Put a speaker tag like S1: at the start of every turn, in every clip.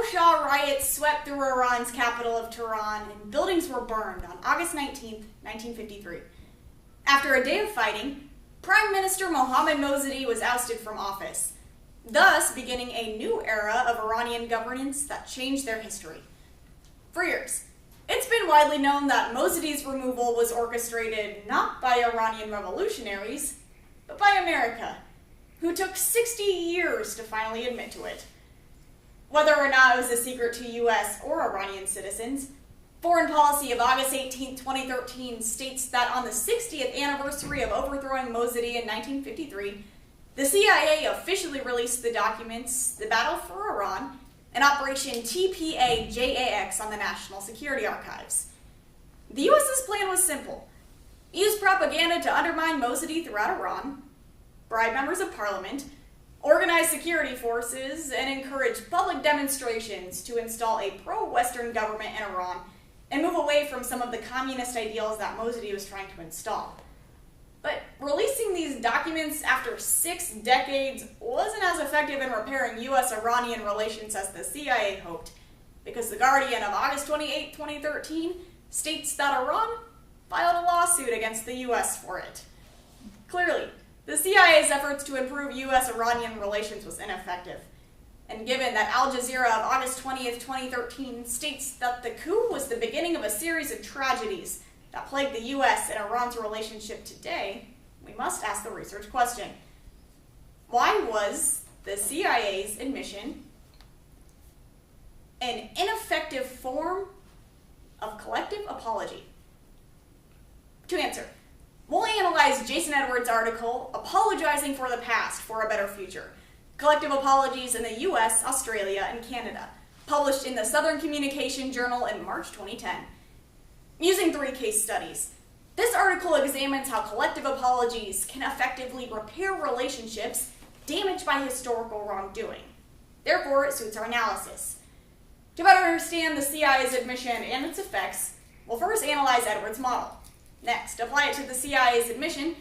S1: pro-Shah riots swept through Iran's capital of Tehran, and buildings were burned on August 19, 1953. After a day of fighting, Prime Minister Mohammad Mosaddegh was ousted from office, thus beginning a new era of Iranian governance that changed their history. For years, it's been widely known that Mossadegh's removal was orchestrated not by Iranian revolutionaries, but by America, who took 60 years to finally admit to it. Whether or not it was a secret to U.S. or Iranian citizens, Foreign Policy of August 18, 2013 states that on the 60th anniversary of overthrowing Mossadegh in 1953, the CIA officially released the documents The Battle for Iran and Operation TPA-JAX on the National Security Archives. The U.S.'s plan was simple: use propaganda to undermine Mossadegh throughout Iran, bribe members of parliament, organize security forces, and encourage public demonstrations to install a pro-Western government in Iran and move away from some of the communist ideals that Mossadegh was trying to install. But releasing these documents after 6 decades wasn't as effective in repairing U.S.-Iranian relations as the CIA hoped, because The Guardian of August 28, 2013 states that Iran filed a lawsuit against the U.S. for it. Clearly, the CIA's efforts to improve U.S.-Iranian relations was ineffective. And given that Al Jazeera of August 20th, 2013 states that the coup was the beginning of a series of tragedies that plague the U.S. and Iran's relationship today, we must ask the research question: why was the CIA's admission an ineffective form of collective apology? To answer, we'll analyze Jason Edwards' article, Apologizing for the Past for a Better Future: Collective Apologies in the U.S., Australia, and Canada, published in the Southern Communication Journal in March 2010. Using 3 case studies, this article examines how collective apologies can effectively repair relationships damaged by historical wrongdoing. Therefore, it suits our analysis. To better understand the CIA's admission and its effects, we'll first analyze Edwards' model. Next, apply it to the CIA's admission,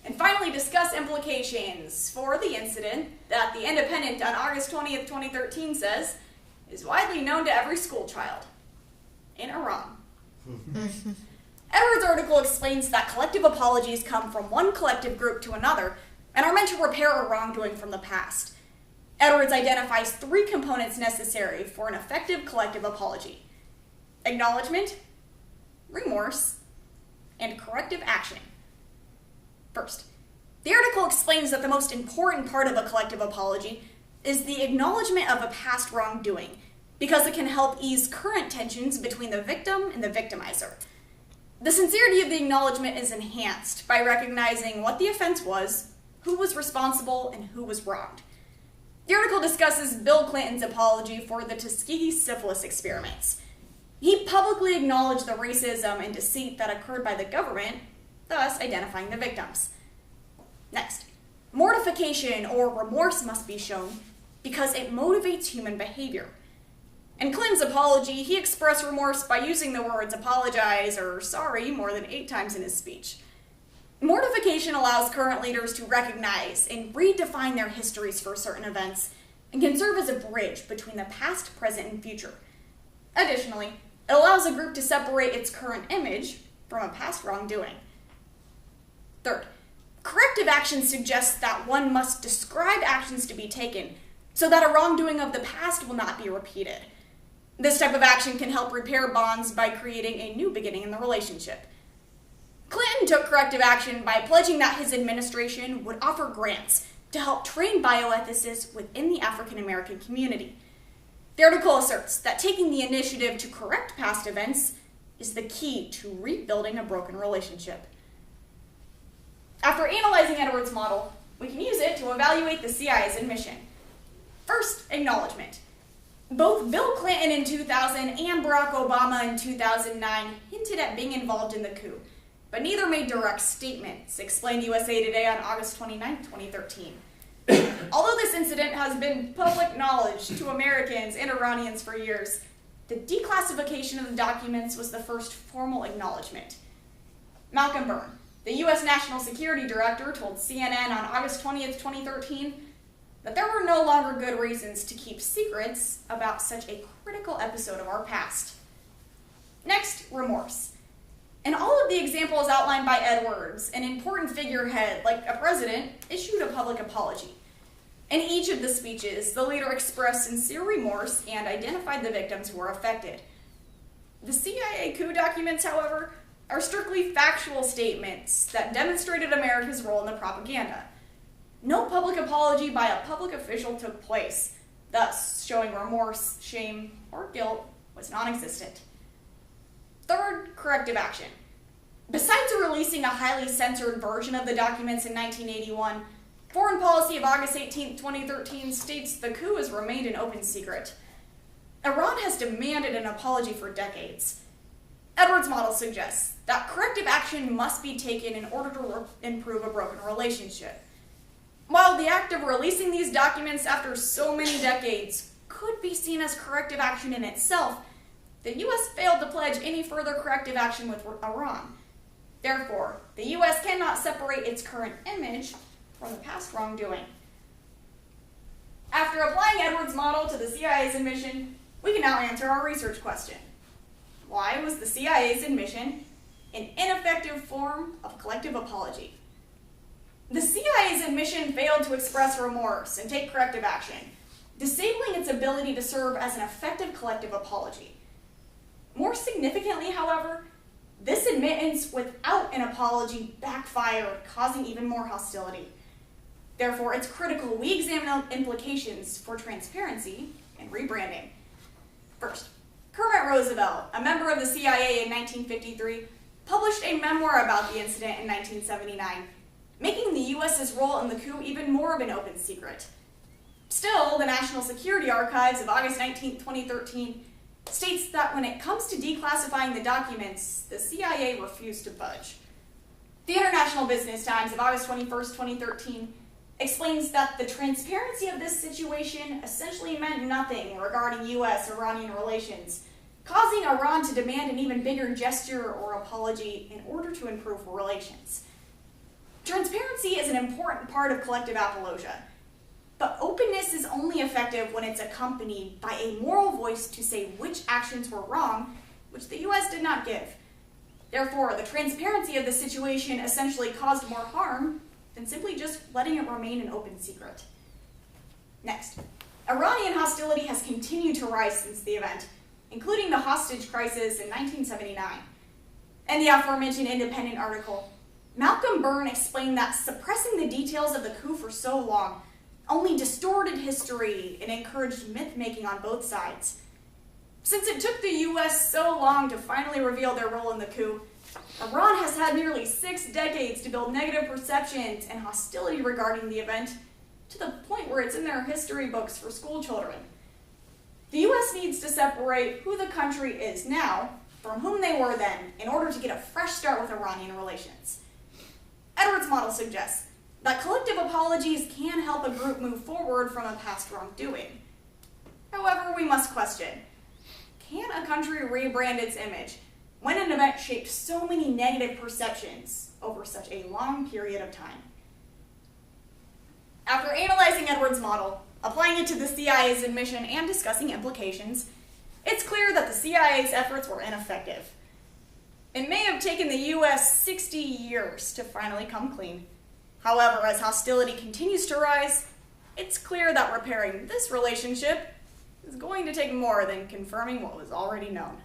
S1: and finally discuss implications for the incident that The Independent on August 20th, 2013 says is widely known to every school child in Iran. Edwards' article explains that collective apologies come from one collective group to another and are meant to repair a wrongdoing from the past. Edwards identifies 3 components necessary for an effective collective apology: acknowledgement, remorse, and corrective action. First, the article explains that the most important part of a collective apology is the acknowledgement of a past wrongdoing, because it can help ease current tensions between the victim and the victimizer. The sincerity of the acknowledgement is enhanced by recognizing what the offense was, who was responsible, and who was wronged. The article discusses Bill Clinton's apology for the Tuskegee syphilis experiments. He publicly acknowledged the racism and deceit that occurred by the government, thus identifying the victims. Next, mortification or remorse must be shown because it motivates human behavior. In Clinton's apology, he expressed remorse by using the words apologize or sorry more than 8 times in his speech. Mortification allows current leaders to recognize and redefine their histories for certain events and can serve as a bridge between the past, present, and future. Additionally, it allows a group to separate its current image from a past wrongdoing. Third, corrective action suggests that one must describe actions to be taken so that a wrongdoing of the past will not be repeated. This type of action can help repair bonds by creating a new beginning in the relationship. Clinton took corrective action by pledging that his administration would offer grants to help train bioethicists within the African American community. The article asserts that taking the initiative to correct past events is the key to rebuilding a broken relationship. After analyzing Edwards' model, we can use it to evaluate the CIA's admission. First, acknowledgement. Both Bill Clinton in 2000 and Barack Obama in 2009 hinted at being involved in the coup, but neither made direct statements, explained USA Today on August 29, 2013. Although this incident has been public knowledge to Americans and Iranians for years, the declassification of the documents was the first formal acknowledgement. Malcolm Byrne, the U.S. National Security Director, told CNN on August 20th, 2013, that there were no longer good reasons to keep secrets about such a critical episode of our past. Next, remorse. In all of the examples outlined by Edwards, an important figurehead, like a president, issued a public apology. In each of the speeches, the leader expressed sincere remorse and identified the victims who were affected. The CIA coup documents, however, are strictly factual statements that demonstrated America's role in the propaganda. No public apology by a public official took place, thus showing remorse, shame, or guilt was non-existent. Third, corrective action. Besides releasing a highly censored version of the documents in 1981, Foreign Policy of August 18, 2013 states the coup has remained an open secret. Iran has demanded an apology for decades. Edwards' model suggests that corrective action must be taken in order to improve a broken relationship. While the act of releasing these documents after so many decades could be seen as corrective action in itself, the U.S. failed to pledge any further corrective action with Iran. Therefore, the U.S. cannot separate its current image from the past wrongdoing. After applying Edwards' model to the CIA's admission, we can now answer our research question. Why was the CIA's admission an ineffective form of collective apology? The CIA's admission failed to express remorse and take corrective action, disabling its ability to serve as an effective collective apology. More significantly, however, this admittance without an apology backfired, causing even more hostility. Therefore, it's critical we examine implications for transparency and rebranding. First, Kermit Roosevelt, a member of the CIA in 1953, published a memoir about the incident in 1979, making the U.S.'s role in the coup even more of an open secret. Still, the National Security Archives of August 19, 2013, states that when it comes to declassifying the documents, the CIA refused to budge. The International Business Times of August 21, 2013, explains that the transparency of this situation essentially meant nothing regarding U.S.-Iranian relations, causing Iran to demand an even bigger gesture or apology in order to improve relations. Transparency is an important part of collective apologia, but openness is only effective when it's accompanied by a moral voice to say which actions were wrong, which the U.S. did not give. Therefore, the transparency of the situation essentially caused more harm than simply just letting it remain an open secret. Next, Iranian hostility has continued to rise since the event, including the hostage crisis in 1979. In the aforementioned Independent article, Malcolm Byrne explained that suppressing the details of the coup for so long only distorted history and encouraged myth-making on both sides. Since it took the U.S. so long to finally reveal their role in the coup, Iran has had nearly 6 decades to build negative perceptions and hostility regarding the event, to the point where it's in their history books for school children. The U.S. needs to separate who the country is now from whom they were then in order to get a fresh start with Iranian relations. Edwards' model suggests that collective apologies can help a group move forward from a past wrongdoing. However, we must question, can a country rebrand its image when an event shaped so many negative perceptions over such a long period of time? After analyzing Edwards' model, applying it to the CIA's admission, and discussing implications, it's clear that the CIA's efforts were ineffective. It may have taken the U.S. 60 years to finally come clean. However, as hostility continues to rise, it's clear that repairing this relationship is going to take more than confirming what was already known.